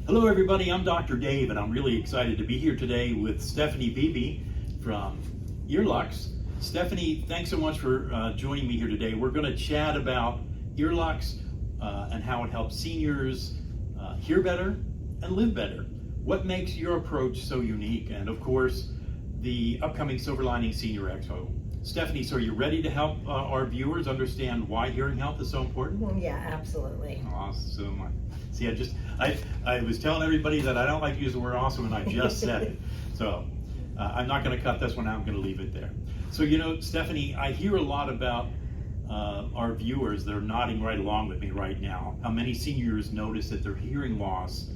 Hello everybody, I'm Dr. Dave and I'm really excited to be here today with Stephanie Beebe from Earlux. Stephanie, thanks so much for joining me here today. We're going to chat about Earlux and how it helps seniors hear better and live better. What makes your approach so unique? And of course, the upcoming Silver Linings Senior Expo. Stephanie, so are you ready to help our viewers understand why hearing health is so important? Yeah, absolutely. Awesome. See, I was telling everybody that I don't like to use the word awesome, and I just said it. So I'm not going to cut this one out. I'm going to leave it there. So, you know, Stephanie, I hear a lot about our viewers. They're nodding right along with me right now. How many seniors notice that their hearing loss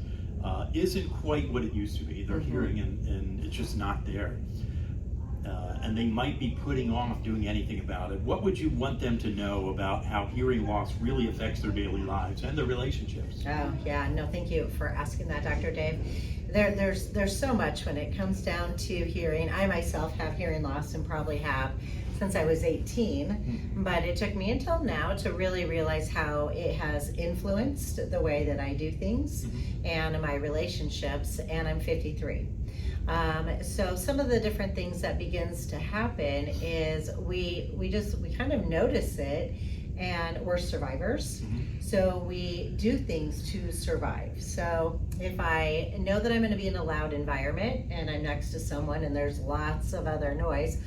isn't quite what it used to be. They're hearing and it's just not there. And they might be putting off doing anything about it. What would you want them to know about how hearing loss really affects their daily lives and their relationships? Oh, yeah, no, thank you for asking that, Dr. Dave. There's so much when it comes down to hearing. I myself have hearing loss and probably have since I was 18, but it took me until now to really realize how it has influenced the way that I do things and my relationships, and I'm 53. So some of the different things that begins to happen is we kind of notice it, and we're survivors. So we do things to survive. So if I know that I'm going to be in a loud environment and I'm next to someone and there's lots of other noise,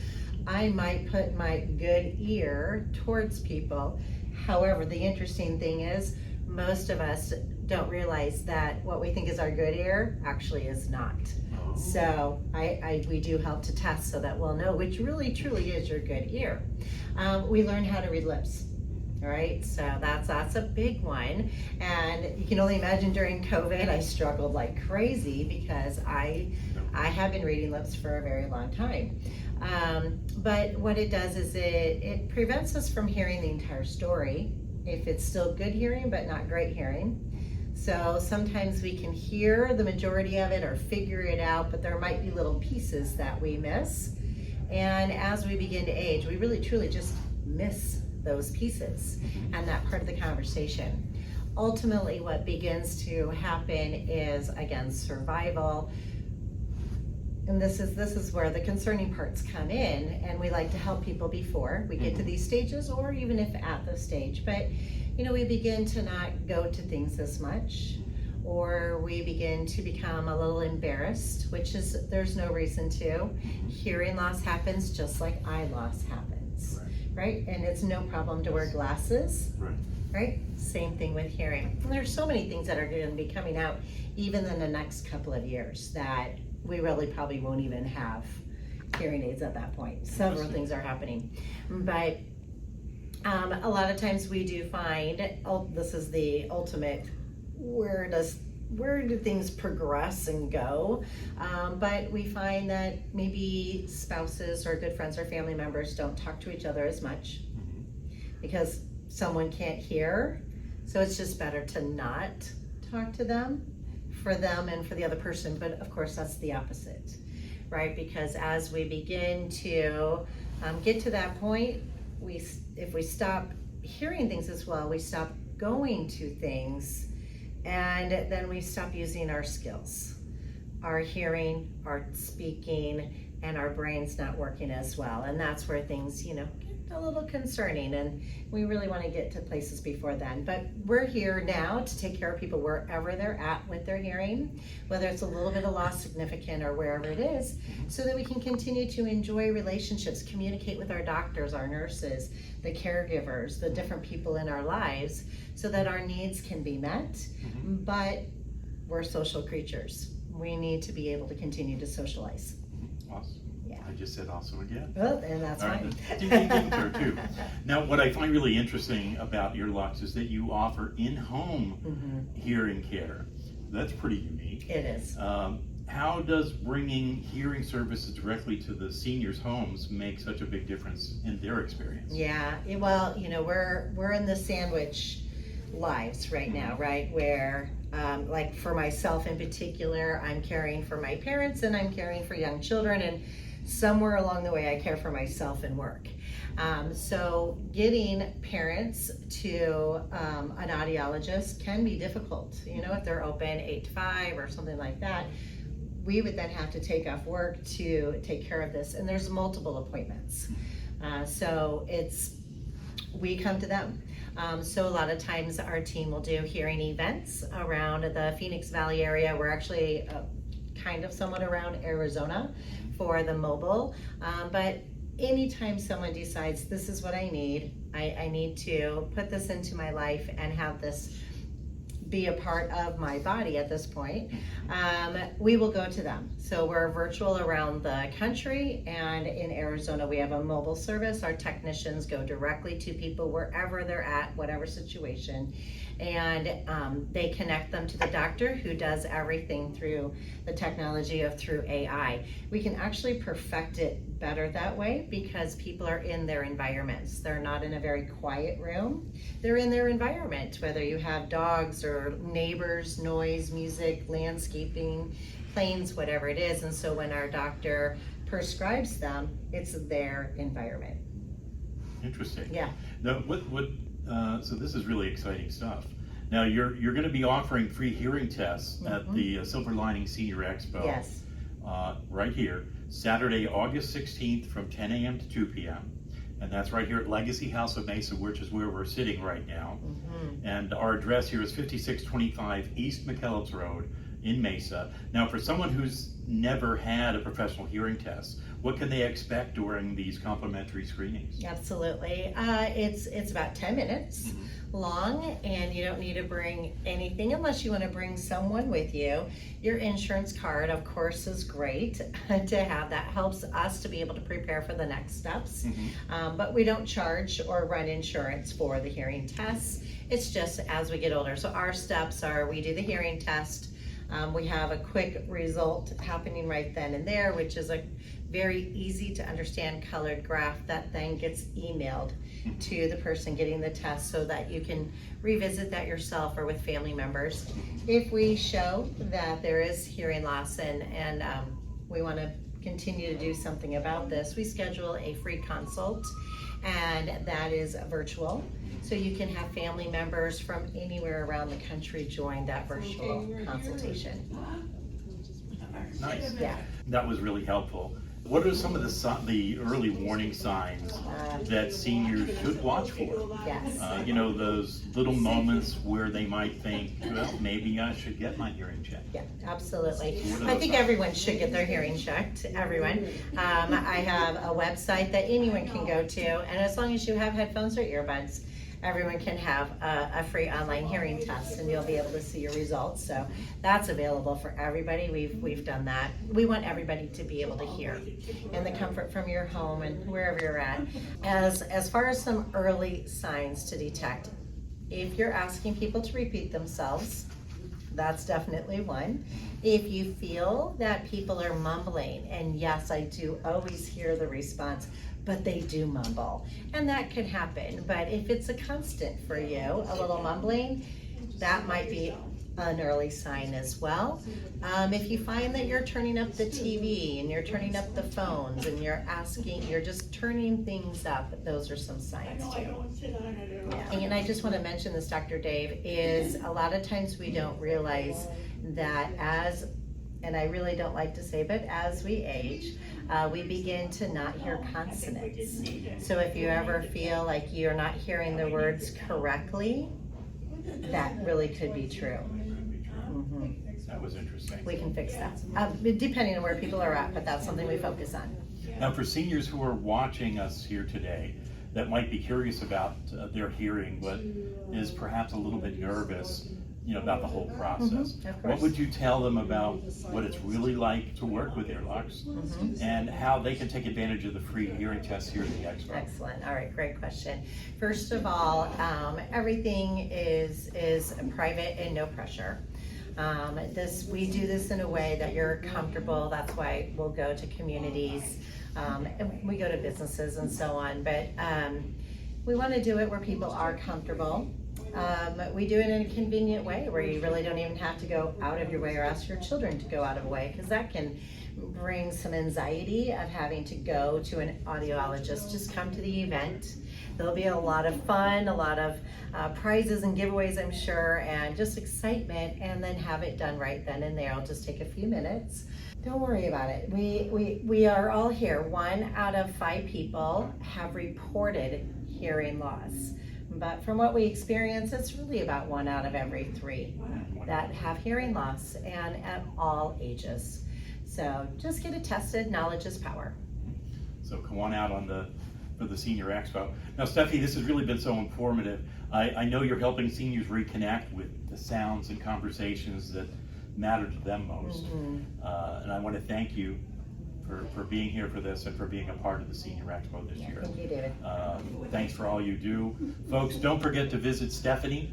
I might put my good ear towards people. However, the interesting thing is most of us don't realize that what we think is our good ear actually is not. So we do help to test so that we'll know which really truly is your good ear. We learn how to read lips. All right, so that's a big one, and you can only imagine during COVID I struggled like crazy because I have been reading lips for a very long time. But what it does is it prevents us from hearing the entire story if it's still good hearing but not great hearing. So sometimes we can hear the majority of it or figure it out, but there might be little pieces that we miss. And as we begin to age, we really truly just miss those pieces and that part of the conversation. Ultimately, what begins to happen is, again, survival. And this is where the concerning parts come in, and we like to help people before we get to these stages, or even if at the stage. But you know, we begin to not go to things as much, or we begin to become a little embarrassed, which is, there's no reason to. Hearing loss happens just like eye loss happens, right? And it's no problem to wear glasses, right? Same thing with hearing. And there's so many things that are going to be coming out even in the next couple of years that we really probably won't even have hearing aids at that point. Several things are happening, but a lot of times we do find, this is the ultimate, where do things progress and go? But we find that maybe spouses or good friends or family members don't talk to each other as much because someone can't hear. So it's just better to not talk to them, for them and for the other person. But of course, that's the opposite, right? Because as we begin to get to that point, if we stop hearing things as well, we stop going to things, and then we stop using our skills, our hearing, our speaking, and our brain's not working as well. And that's where things, you know, get a little concerning, and we really want to get to places before then. But we're here now to take care of people wherever they're at with their hearing, whether it's a little bit of loss, significant, or wherever it is, so that we can continue to enjoy relationships, communicate with our doctors, our nurses, the caregivers, the different people in our lives, so that our needs can be met. But we're social creatures. We need to be able to continue to socialize. Awesome. Yeah. I just said awesome again. Well, and that's fine. Ding, ding, ding, there too. Now, what I find really interesting about Earlux is that you offer in-home hearing care. That's pretty unique. It is. How does bringing hearing services directly to the seniors' homes make such a big difference in their experience? Yeah, well, you know, we're in the sandwich lives right now, right? Where, like for myself in particular, I'm caring for my parents and I'm caring for young children, and somewhere along the way I care for myself and work. So getting parents to an audiologist can be difficult. You know, if they're open 8 to 5 or something like that, we would then have to take off work to take care of this, and there's multiple appointments. So we come to them. So a lot of times our team will do hearing events around the Phoenix Valley area. We're actually kind of somewhat around Arizona for the mobile, but anytime someone decides this is what I need to put this into my life and have this be a part of my body at this point, we will go to them. So we're virtual around the country, and in Arizona we have a mobile service. Our technicians go directly to people wherever they're at, whatever situation, and they connect them to the doctor, who does everything through the technology through AI. We can actually perfect it better that way because people are in their environments. They're not in a very quiet room. They're in their environment, whether you have dogs or neighbors, noise, music, landscaping, planes, whatever it is. And so when our doctor prescribes them, it's their environment. Interesting. Yeah. Now, so this is really exciting stuff. Now, you're going to be offering free hearing tests at the Silver Linings Senior Expo. Yes. Right here, Saturday, August 16th from 10 a.m. to 2 p.m. And that's right here at Legacy House of Mesa, which is where we're sitting right now. And our address here is 5625 East McKellips Road in Mesa. Now, for someone who's never had a professional hearing test, what can they expect during these complimentary screenings? Absolutely. It's about 10 minutes long, and you don't need to bring anything unless you want to bring someone with you. Your insurance card, of course, is great to have. That helps us to be able to prepare for the next steps. But we don't charge or run insurance for the hearing tests. It's just as we get older. So our steps are, we do the hearing test. We have a quick result happening right then and there, which is a very easy to understand colored graph that then gets emailed to the person getting the test so that you can revisit that yourself or with family members. If we show that there is hearing loss and we want to continue to do something about this, we schedule a free consult, and that is virtual. So you can have family members from anywhere around the country join that virtual consultation. Nice. Yeah. That was really helpful. What are some of the early warning signs that seniors should watch for? Yes. You know, those little moments where they might think, well, maybe I should get my hearing checked. Yeah, absolutely. What are I those think signs? everyone should get their hearing checked, everyone. I have a website that anyone can go to, and as long as you have headphones or earbuds, everyone can have a free online hearing test, and you'll be able to see your results. So that's available for everybody. We've done that. We want everybody to be able to hear in the comfort from your home and wherever you're at. As far as some early signs to detect, if you're asking people to repeat themselves, that's definitely one. If you feel that people are mumbling, and yes, I do always hear the response, but they do mumble, and that can happen. But if it's a constant for you, a little mumbling, that might be an early sign as well. If you find that you're turning up the TV and you're turning up the phones and you're just turning things up, those are some signs too. Yeah. And I just want to mention this, Dr. Dave, is a lot of times we don't realize that and I really don't like to say, but as we age, we begin to not hear consonants. So if you ever feel like you're not hearing the words correctly, that really could be true. That was interesting. We can fix that, depending on where people are at, but that's something we focus on. Now, for seniors who are watching us here today that might be curious about their hearing, but is perhaps a little bit nervous, about the whole process, what would you tell them about what it's really like to work with Earlux and how they can take advantage of the free hearing tests here at the Expo? Excellent. All right, great question. First of all, everything is private and no pressure. We do this in a way that you're comfortable. That's why we'll go to communities, and we go to businesses and so on. But we want to do it where people are comfortable. We do it in a convenient way where you really don't even have to go out of your way or ask your children to go out of a way, because that can bring some anxiety of having to go to an audiologist. Just come to the event. There'll be a lot of fun, a lot of prizes and giveaways, I'm sure, and just excitement, and then have it done right then and there. It'll just take a few minutes. Don't worry about it. We are all here. 1 out of 5 people have reported hearing loss. But from what we experience, it's really about 1 out of every 3 that have hearing loss, and at all ages. So just get it tested. Knowledge is power. So come on out for the Senior Expo. Now, Stephanie, this has really been so informative. I know you're helping seniors reconnect with the sounds and conversations that matter to them most. And I want to thank you for being here for this and for being a part of the Senior Expo this year. Thank you, David. Thanks for all you do. Folks, don't forget to visit Stephanie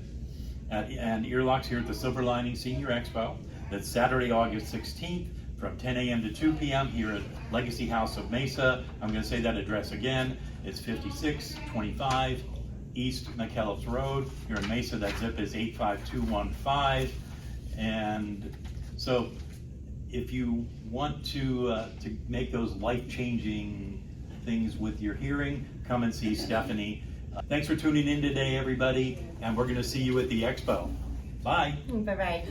and Earlux here at the Silver Linings Senior Expo. That's Saturday, August 16th from 10 a.m. to 2 p.m. here at Legacy House of Mesa. I'm going to say that address again. It's 5625 East McKellips Road here in Mesa. That zip is 85215. And so if you want to make those life-changing things with your hearing, come and see Stephanie. Thanks for tuning in today, everybody, and we're going to see you at the expo. Bye. Bye-bye.